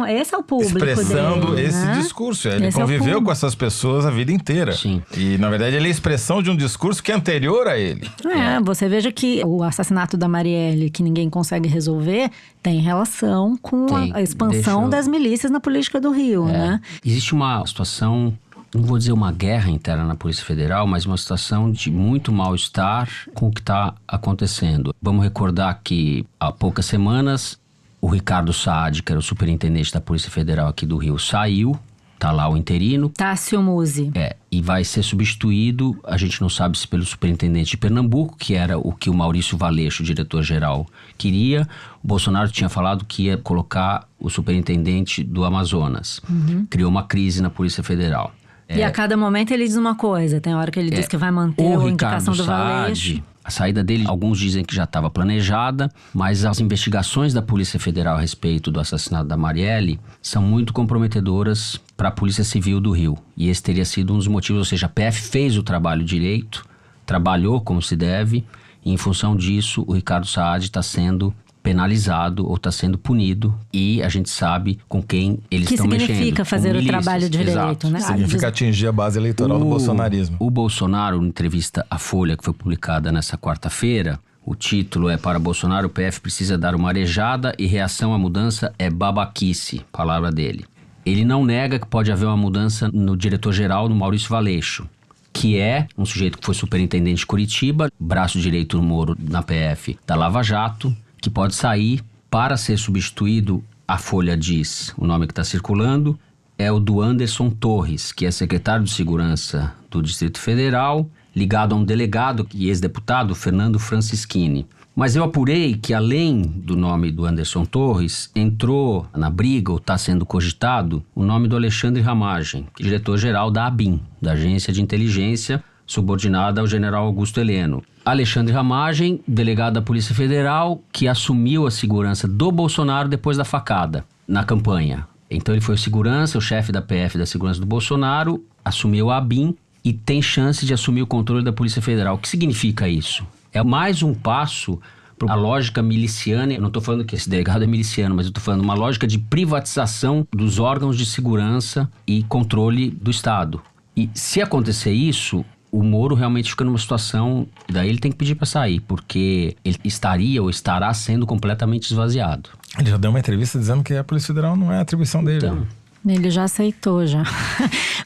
Esse é o público expressando dele, esse né? discurso. Ele Esse é o conviveu público. com essas pessoas a vida inteira. Sim. E, na verdade, ele é a expressão de um discurso que é anterior a ele. Você veja que o assassinato da Marielle, que ninguém consegue resolver, tem relação com Tem. a expansão Deixa eu- das milícias na política do Rio, né? Existe uma situação, não vou dizer uma guerra interna na Polícia Federal, mas uma situação de muito mal-estar com o que está acontecendo. Vamos recordar que há poucas semanas o Ricardo Saad, que era o superintendente da Polícia Federal aqui do Rio, saiu, tá lá o interino. Tássio Musi. E vai ser substituído, a gente não sabe se pelo superintendente de Pernambuco, que era o que o Maurício Valeixo, o diretor-geral, queria. O Bolsonaro tinha falado que ia colocar o superintendente do Amazonas. Criou uma crise na Polícia Federal. E a cada momento ele diz uma coisa. Tem hora que ele diz que vai manter a indicação do Valeixo. A saída dele, alguns dizem que já estava planejada, mas as investigações da Polícia Federal a respeito do assassinato da Marielle são muito comprometedoras para a Polícia Civil do Rio. E esse teria sido um dos motivos, ou seja, a PF fez o trabalho direito, trabalhou como se deve, e em função disso o Ricardo Saad está sendo penalizado ou está sendo punido, e a gente sabe com quem eles estão mexendo. Que significa fazer com o milícias. trabalho direito, Exato. né? Significa atingir a base eleitoral do bolsonarismo. O Bolsonaro, em entrevista à Folha, que foi publicada nessa quarta-feira, o título é: para Bolsonaro, o PF precisa dar uma arejada e reação à mudança é babaquice, palavra dele. Ele não nega que pode haver uma mudança no diretor-geral, no Maurício Valeixo, que é um sujeito que foi superintendente de Curitiba, braço direito no Moro na PF da Lava Jato, que pode sair para ser substituído. A Folha diz, o nome que está circulando é o do Anderson Torres, que é secretário de Segurança do Distrito Federal, ligado a um delegado e ex-deputado, Fernando Francischini. Mas eu apurei que, além do nome do Anderson Torres, entrou na briga, ou está sendo cogitado, o nome do Alexandre Ramagem, diretor-geral da ABIN, da Agência de Inteligência, subordinada ao general Augusto Heleno. Alexandre Ramagem, delegado da Polícia Federal, que assumiu a segurança do Bolsonaro depois da facada, na campanha. Então ele foi o segurança, o chefe da PF da segurança do Bolsonaro, assumiu a ABIN e tem chance de assumir o controle da Polícia Federal. O que significa isso? É mais um passo para a lógica miliciana. Eu não estou falando que esse delegado é miliciano, mas eu estou falando uma lógica de privatização dos órgãos de segurança e controle do Estado. E se acontecer isso, o Moro realmente fica numa situação, daí ele tem que pedir para sair, porque ele estaria ou estará sendo completamente esvaziado. Ele já deu uma entrevista dizendo que a Polícia Federal não é atribuição dele. Então, Ele já aceitou, já.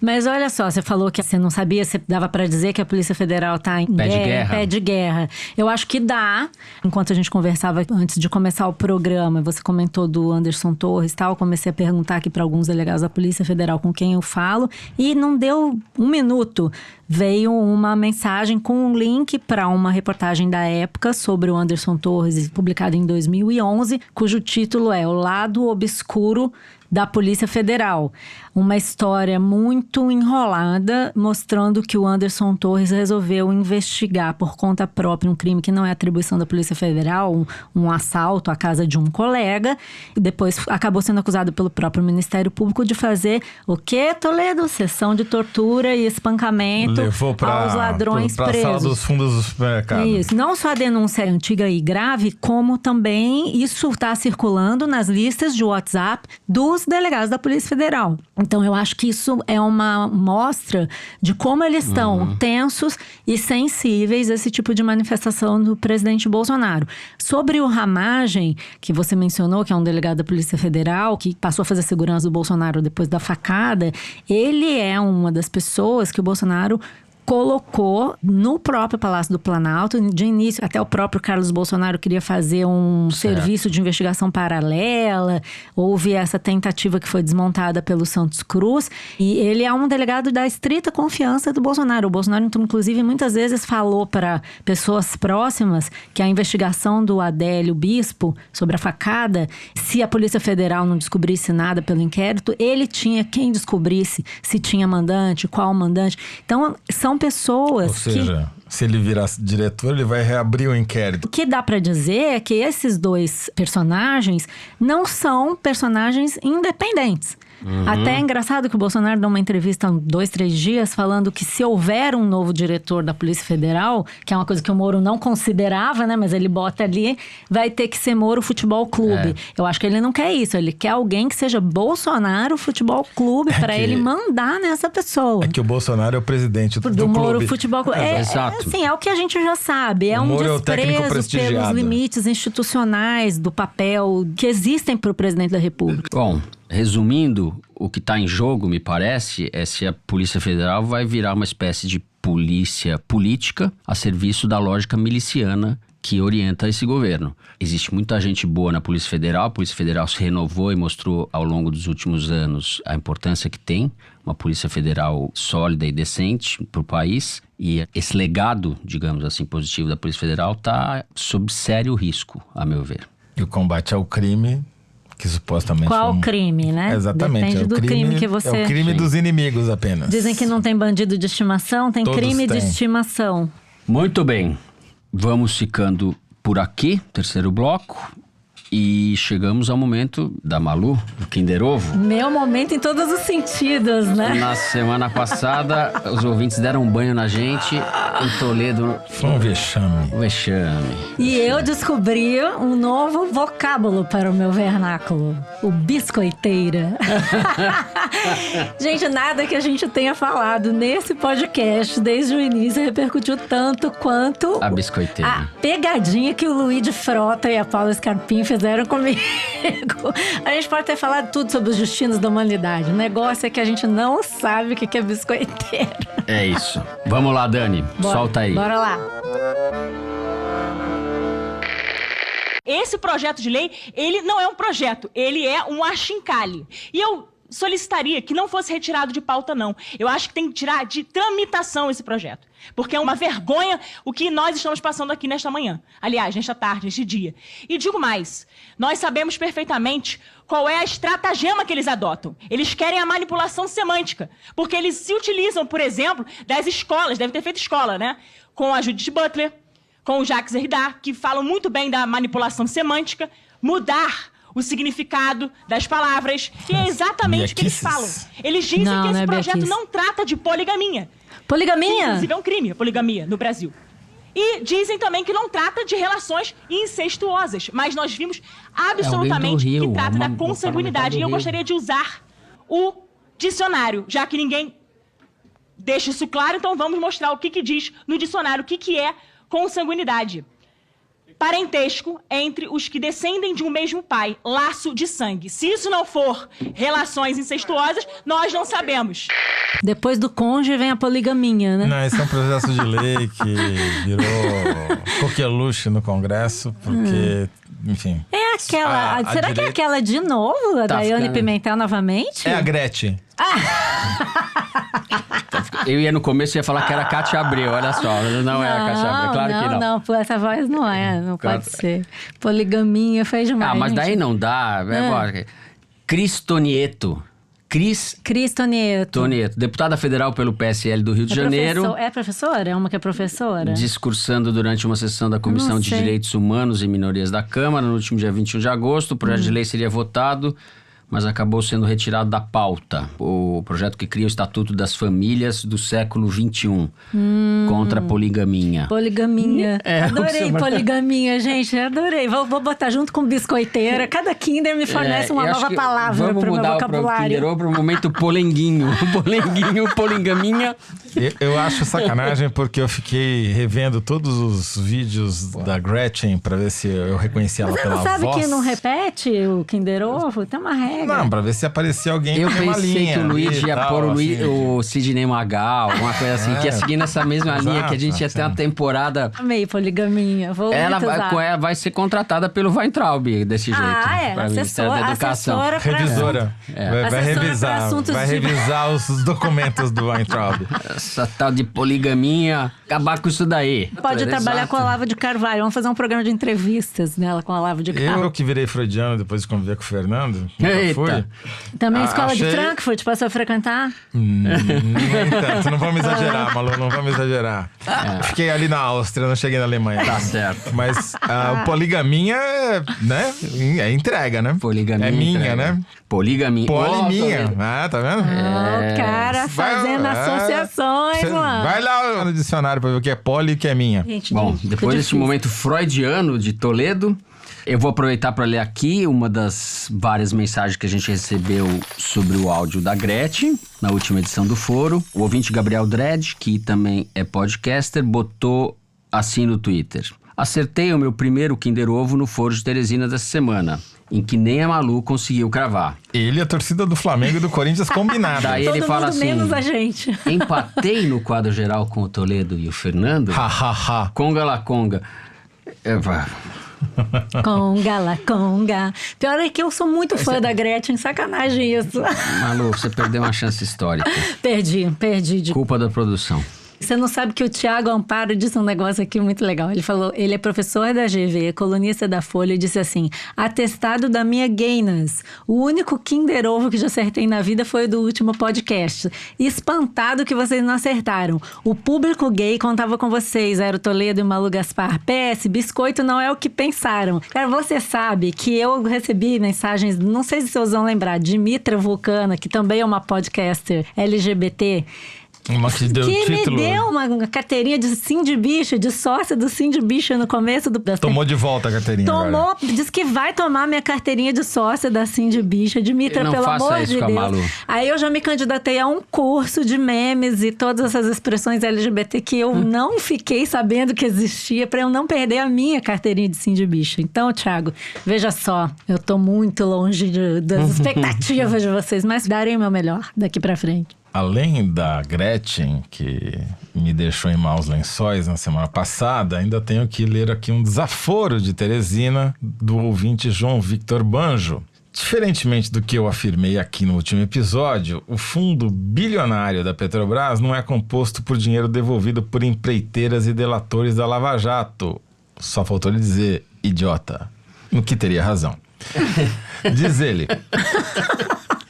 Mas olha só, você falou que você não sabia se dava pra dizer que a Polícia Federal tá em pé de guerra. Eu acho que dá. Enquanto a gente conversava antes de começar o programa, você comentou do Anderson Torres e tal, eu comecei a perguntar aqui para alguns delegados da Polícia Federal com quem eu falo, e não deu um minuto. Veio uma mensagem com um link para uma reportagem da época sobre o Anderson Torres, publicada em 2011, cujo título é O Lado Obscuro da Polícia Federal. Uma história muito enrolada, mostrando que o Anderson Torres resolveu investigar por conta própria um crime que não é atribuição da Polícia Federal, um assalto à casa de um colega, e depois acabou sendo acusado pelo próprio Ministério Público de fazer o quê, Toledo? Sessão de tortura e espancamento aos ladrões pra presos. sala dos fundos do supermercado. Isso. Não só a denúncia é antiga e grave, como também isso está circulando nas listas de WhatsApp dos delegados da Polícia Federal. Então, eu acho que isso é uma mostra de como eles estão tensos e sensíveis a esse tipo de manifestação do presidente Bolsonaro. Sobre o Ramagem, que você mencionou, que é um delegado da Polícia Federal, que passou a fazer segurança do Bolsonaro depois da facada, ele é uma das pessoas que o Bolsonaro colocou no próprio Palácio do Planalto. De início, até o próprio Carlos Bolsonaro queria fazer um serviço de investigação paralela. Houve essa tentativa que foi desmontada pelo Santos Cruz. E ele é um delegado da estrita confiança do Bolsonaro. O Bolsonaro, inclusive, muitas vezes falou para pessoas próximas que a investigação do Adélio Bispo sobre a facada, se a Polícia Federal não descobrisse nada pelo inquérito, ele tinha quem descobrisse se tinha mandante, qual mandante. Então, são pessoas Ou seja, Se ele virar diretor, ele vai reabrir o inquérito. O que dá pra dizer é que esses dois personagens não são personagens independentes. Até é engraçado que o Bolsonaro deu uma entrevista há 2, 3 dias falando que se houver um novo diretor da Polícia Federal, que é uma coisa que o Moro não considerava, né? Mas ele bota ali, vai ter que ser Moro Futebol Clube. Eu acho que ele não quer isso, ele quer alguém que seja Bolsonaro Futebol Clube pra ele mandar nessa pessoa. É que o Bolsonaro é o presidente do Moro clube. Futebol Clube. Exato. Assim, é o que a gente já sabe. É O um Moro é o técnico desprezo pelos prestigiado. limites institucionais do papel que existem para o presidente da República. Bom, resumindo, o que está em jogo, me parece, é se a Polícia Federal vai virar uma espécie de polícia política a serviço da lógica miliciana que orienta esse governo. Existe muita gente boa na Polícia Federal. A Polícia Federal se renovou e mostrou ao longo dos últimos anos a importância que tem uma Polícia Federal sólida e decente para o país. E esse legado, digamos assim, positivo da Polícia Federal está sob sério risco, a meu ver. E o combate ao crime, que supostamente... Qual crime, né? Exatamente. Depende do crime que você... É o crime dos inimigos apenas. Dizem que não tem bandido de estimação, tem Todos crime de têm. estimação. Muito bem, vamos ficando por aqui, terceiro bloco. E chegamos ao momento da Malu, do Kinder Ovo. Meu momento em todos os sentidos, né? Na semana passada, os ouvintes deram um banho na gente. O Toledo... Foi um vexame. O vexame. E eu descobri um novo vocábulo para o meu vernáculo. O biscoiteira. Gente, nada que a gente tenha falado nesse podcast desde o início repercutiu tanto quanto... A biscoiteira. A pegadinha que o Luigi Frota e a Paula Scarpim fizeram comigo. A gente pode ter falado tudo sobre os destinos da humanidade. O negócio é que a gente não sabe o que é biscoiteira. É isso. Vamos lá, Dani. Solta aí. Bora lá. Esse projeto de lei, ele não é um projeto, ele é um achincalhe. E eu solicitaria que não fosse retirado de pauta, não. Eu acho que tem que tirar de tramitação esse projeto. Porque é uma vergonha o que nós estamos passando aqui nesta manhã. Aliás, nesta tarde, neste dia. E digo mais, nós sabemos perfeitamente qual é a estratagema que eles adotam. Eles querem a manipulação semântica. Porque eles se utilizam, por exemplo, das escolas, deve ter feito escola, né? Com a Judith Butler, com o Jacques Derrida, que falam muito bem da manipulação semântica, mudar o significado das palavras, que é exatamente o que eles falam. Eles dizem que esse projeto não trata de poligamia. Poligamia? Inclusive é um crime a poligamia no Brasil. E dizem também que não trata de relações incestuosas, mas nós vimos absolutamente que trata da consanguinidade. E eu gostaria de usar o dicionário, já que ninguém deixa isso claro, então vamos mostrar o que diz no dicionário, o que é consanguinidade. Parentesco entre os que descendem de um mesmo pai, laço de sangue. Se isso não for relações incestuosas, nós não sabemos. Depois do cônjuge vem a poligamia, né? Não, esse é um projeto de lei que virou coqueluche no Congresso, porque, enfim... É aquela... será que é aquela de novo, a Daiane Pimentel novamente? É a Gretchen. Eu ia no começo e ia falar que era a Cátia Abreu, olha só. Não é a Cátia Abreu, claro que não. Não, essa voz não é, não pode ser. Poligamia fez demais. Ah, mas daí não dá. Cristonieto. Cristonieto, deputada federal pelo PSL do Rio de Janeiro. É professora? É uma que é professora? Discursando durante uma sessão da Comissão de Direitos Humanos e Minorias da Câmara, no último dia 21 de agosto. O projeto de lei seria votado, mas acabou sendo retirado da pauta. O projeto que cria o Estatuto das Famílias do século XXI, contra a poligamia. Poligamia. Adorei poligamia, gente, adorei. Vou botar junto com biscoiteira. Cada Kinder me fornece uma nova palavra para o meu vocabulário. Vamos mudar para o momento polenguinho. Polenguinho, poligaminha. Eu acho sacanagem porque eu fiquei revendo todos os vídeos da Gretchen para ver se eu reconhecia ela pela voz. Você não sabe que não repete o Kinder Ovo? Tem uma regra. Não, pra ver se aparecia alguém eu com uma linha. Eu pensei que o Luigi ia pôr o assim. Sidney Magal, uma coisa assim, que ia seguir nessa mesma linha, que a gente ia ter uma temporada... Amei poligaminha, vou ela vai ser contratada pelo Weintraub desse jeito. Pra Ministério da Educação. Revisora. Vai revisar os documentos do Weintraub. Essa tal de poligaminha, acabar com isso daí. Pode trabalhar com a Olavo de Carvalho. Vamos fazer um programa de entrevistas nela com a Olavo de Carvalho. Eu que virei freudiano depois de conviver com o Fernando. Eita. fui. Também escola de achei- Frankfurt, passou a frequentar? Nem tanto, não vamos exagerar, Malu, não vamos exagerar. Fiquei ali na Áustria, não cheguei na Alemanha. Tá certo. Mas a poligaminha né, é entrega, né? Poligamia. É minha, entrega. né? Poligamia. Poliminha. Ó, Ah, tá vendo? O cara fazendo associações, mano. Vai lá no dicionário pra ver o que é poli e o que é minha. Gente, Bom, ficou depois desse difícil. momento freudiano de Toledo, eu vou aproveitar para ler aqui uma das várias mensagens que a gente recebeu sobre o áudio da Gretchen, na última edição do Foro. O ouvinte Gabriel Dredd, que também é podcaster, botou assim no Twitter: acertei o meu primeiro Kinder Ovo no Foro de Teresina dessa semana, em que nem a Malu conseguiu cravar. Ele e a torcida do Flamengo e do Corinthians combinada. Daí Todo ele fala mundo assim: menos a gente. empatei no quadro geral com o Toledo e o Fernando. Ha, ha, ha. Conga la conga. Conga, la conga. Pior é que eu sou muito fã da Gretchen, sacanagem isso. Malu, você perdeu uma chance histórica. Perdi. Culpa da produção. Você não sabe que o Thiago Amparo disse um negócio aqui muito legal. Ele falou, ele é professor da GV, colunista da Folha, e disse assim: atestado da minha gayness. O único Kinder Ovo que já acertei na vida foi o do último podcast. Espantado que vocês não acertaram. O público gay contava com vocês, era o Toledo e o Malu Gaspar. PS, biscoito não é o que pensaram. Cara, você sabe que eu recebi mensagens, não sei se vocês vão lembrar, de Mitra Vulcana, que também é uma podcaster LGBT, Uma que deu que título. me deu uma carteirinha de Cindy Bicha, de sócia do Cindy Bicha no começo da Tomou de volta a carteirinha agora. Tomou, diz que vai tomar minha carteirinha de sócia da Cindy Bicha. Dimitra, Não pelo faça amor isso de com a Deus. Malu. Aí eu já me candidatei a um curso de memes e todas essas expressões LGBT que eu não fiquei sabendo que existia, pra eu não perder a minha carteirinha de Cindy Bicha. Então, Thiago, veja só, eu tô muito longe das expectativas de vocês, mas darei o meu melhor daqui pra frente. Além da Gretchen, que me deixou em maus lençóis na semana passada, ainda tenho que ler aqui um desaforo de Teresina do ouvinte João Victor Banjo. Diferentemente do que eu afirmei aqui no último episódio, o fundo bilionário da Petrobras não é composto por dinheiro devolvido por empreiteiras e delatores da Lava Jato. Só faltou lhe dizer, idiota. No que teria razão. Diz ele: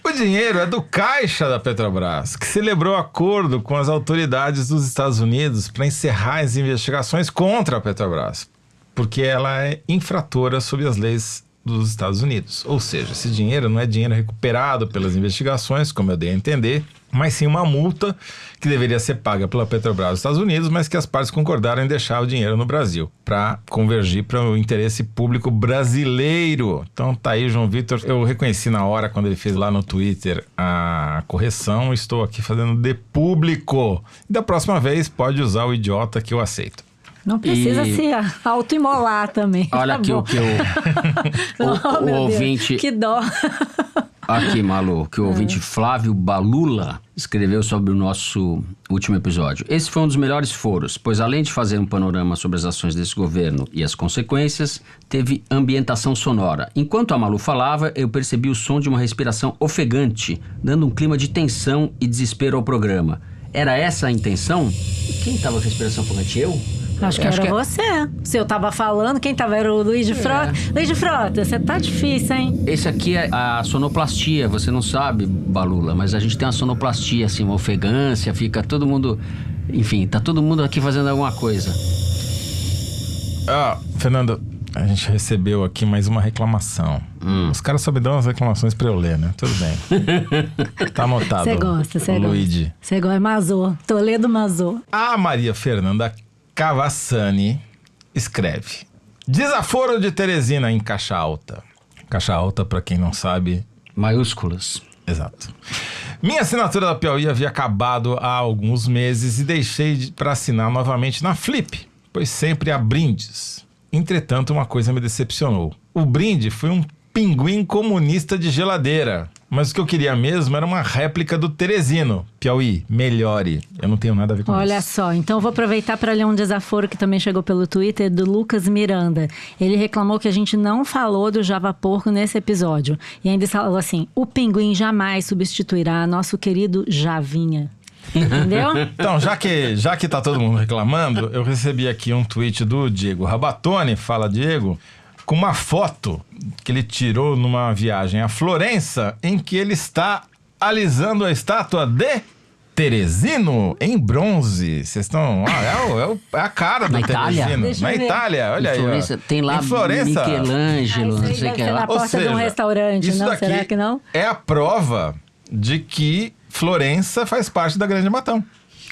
o dinheiro é do caixa da Petrobras, que celebrou acordo com as autoridades dos Estados Unidos para encerrar as investigações contra a Petrobras, porque ela é infratora sob as leis dos Estados Unidos. Ou seja, esse dinheiro não é dinheiro recuperado pelas investigações, como eu dei a entender, mas sim uma multa que deveria ser paga pela Petrobras dos Estados Unidos, mas que as partes concordaram em deixar o dinheiro no Brasil, para convergir para o interesse público brasileiro. Então tá aí, João Vitor. Eu reconheci na hora, quando ele fez lá no Twitter a correção, estou aqui fazendo de público. E da próxima vez pode usar o idiota que eu aceito. Não precisa se autoimolar também. Olha tá aqui bom. o que Oh, o meu Deus, ouvinte... que dó. Aqui, Malu, que o ouvinte Flávio Balula escreveu sobre o nosso último episódio. Esse foi um dos melhores foros, pois além de fazer um panorama sobre as ações desse governo e as consequências, teve ambientação sonora. Enquanto a Malu falava, eu percebi o som de uma respiração ofegante, dando um clima de tensão e desespero ao programa. Era essa a intenção? Quem estava com a respiração ofegante? Eu? Acho que era você. Se eu tava falando, quem tava era o Luiz de Frota. Luiz de Frota, você tá difícil, hein? Esse aqui é a sonoplastia, você não sabe, Balula, mas a gente tem uma sonoplastia, assim, uma ofegância, fica todo mundo... Enfim, tá todo mundo aqui fazendo alguma coisa. Fernando, a gente recebeu aqui mais uma reclamação. Os caras só me dão as reclamações pra eu ler, né? Tudo bem. Tá anotado. Você gosta, Luigi. Você gosta, Mazô. Toledo Mazô. A Maria Fernanda Cavassani escreve: desaforo de Teresina em caixa alta. Caixa alta, pra quem não sabe... Maiúsculas. Exato. Minha assinatura da Piauí havia acabado há alguns meses e deixei para assinar novamente na Flip, pois sempre há brindes. Entretanto, uma coisa me decepcionou. O brinde foi um pinguim comunista de geladeira. Mas o que eu queria mesmo era uma réplica do Teresino. Piauí, melhore. Eu não tenho nada a ver com isso. Olha só, então eu vou aproveitar para ler um desaforo que também chegou pelo Twitter, do Lucas Miranda. Ele reclamou que a gente não falou do Java Porco nesse episódio. E ainda falou assim: o pinguim jamais substituirá nosso querido Javinha. Entendeu? Então, já que tá todo mundo reclamando, eu recebi aqui um tweet do Diego Rabatoni. Fala, Diego. com uma foto que ele tirou numa viagem a Florença, em que ele está alisando a estátua de Teresino em bronze. Vocês estão... é a cara do Na Itália? Teresino. Deixa Na eu ver. Itália, olha Em aí. Florença, tem lá em Florença, Michelangelo, não sei o que lá. Na porta de um restaurante, isso não? daqui Será que não? é a prova de que Florença faz parte da Grande Matão.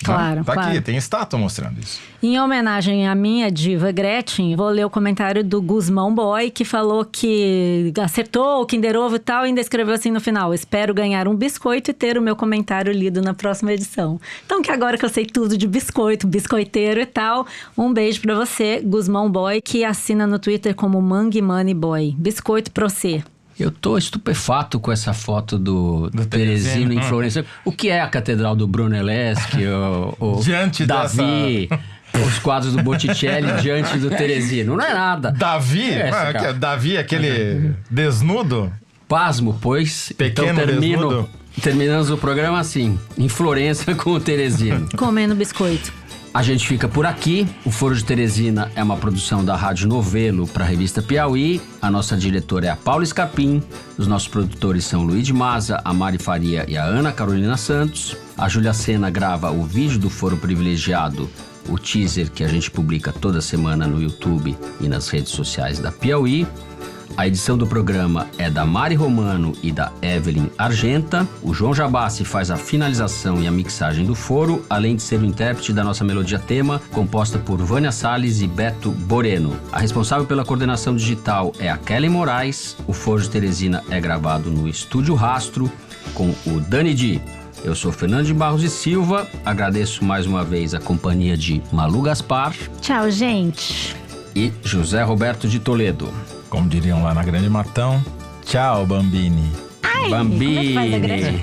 Claro, Tá claro. aqui, tem estátua mostrando isso. Em homenagem à minha diva Gretchen, vou ler o comentário do Guzmão Boy, que falou que acertou o Kinder Ovo e tal, e ainda escreveu assim no final: espero ganhar um biscoito e ter o meu comentário lido na próxima edição. Então, que agora que eu sei tudo de biscoito, biscoiteiro e tal, um beijo pra você, Guzmão Boy, que assina no Twitter como Mangue Money Boy. Biscoito pra você. Eu tô estupefato com essa foto do Teresino em Florença. O que é a Catedral do Brunelleschi, o Diante Davi, os quadros do Botticelli diante do Teresino? Não é nada. Davi? Essa, cara. Davi, aquele desnudo? Pasmo, pois. Pequeno então desnudo. terminamos o programa assim, em Florença com o Teresino. Comendo biscoito. A gente fica por aqui. O Foro de Teresina é uma produção da Rádio Novelo para a revista Piauí. A nossa diretora é a Paula Escapim. Os nossos produtores são Luiz de Maza, a Mari Faria e a Ana Carolina Santos. A Júlia Sena grava o vídeo do Foro Privilegiado, o teaser que a gente publica toda semana no YouTube e nas redes sociais da Piauí. A edição do programa é da Mari Romano e da Evelyn Argenta. O João Jabassi faz a finalização e a mixagem do foro, além de ser o intérprete da nossa melodia tema, composta por Vânia Salles e Beto Boreno. A responsável pela coordenação digital é a Kelly Moraes. O Foro de Teresina é gravado no Estúdio Rastro, com o Dani Di. Eu sou Fernando de Barros e Silva. Agradeço mais uma vez a companhia de Malu Gaspar Tchau, gente. e José Roberto de Toledo. Como diriam lá na Grande Matão, tchau, Bambini. Bambini. Como é que faz a Gretchen?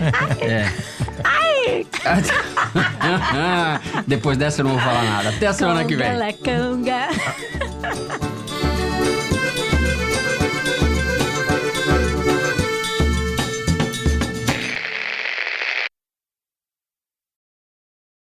Depois dessa eu não vou falar nada. Até a semana que vem. Conga, la conga.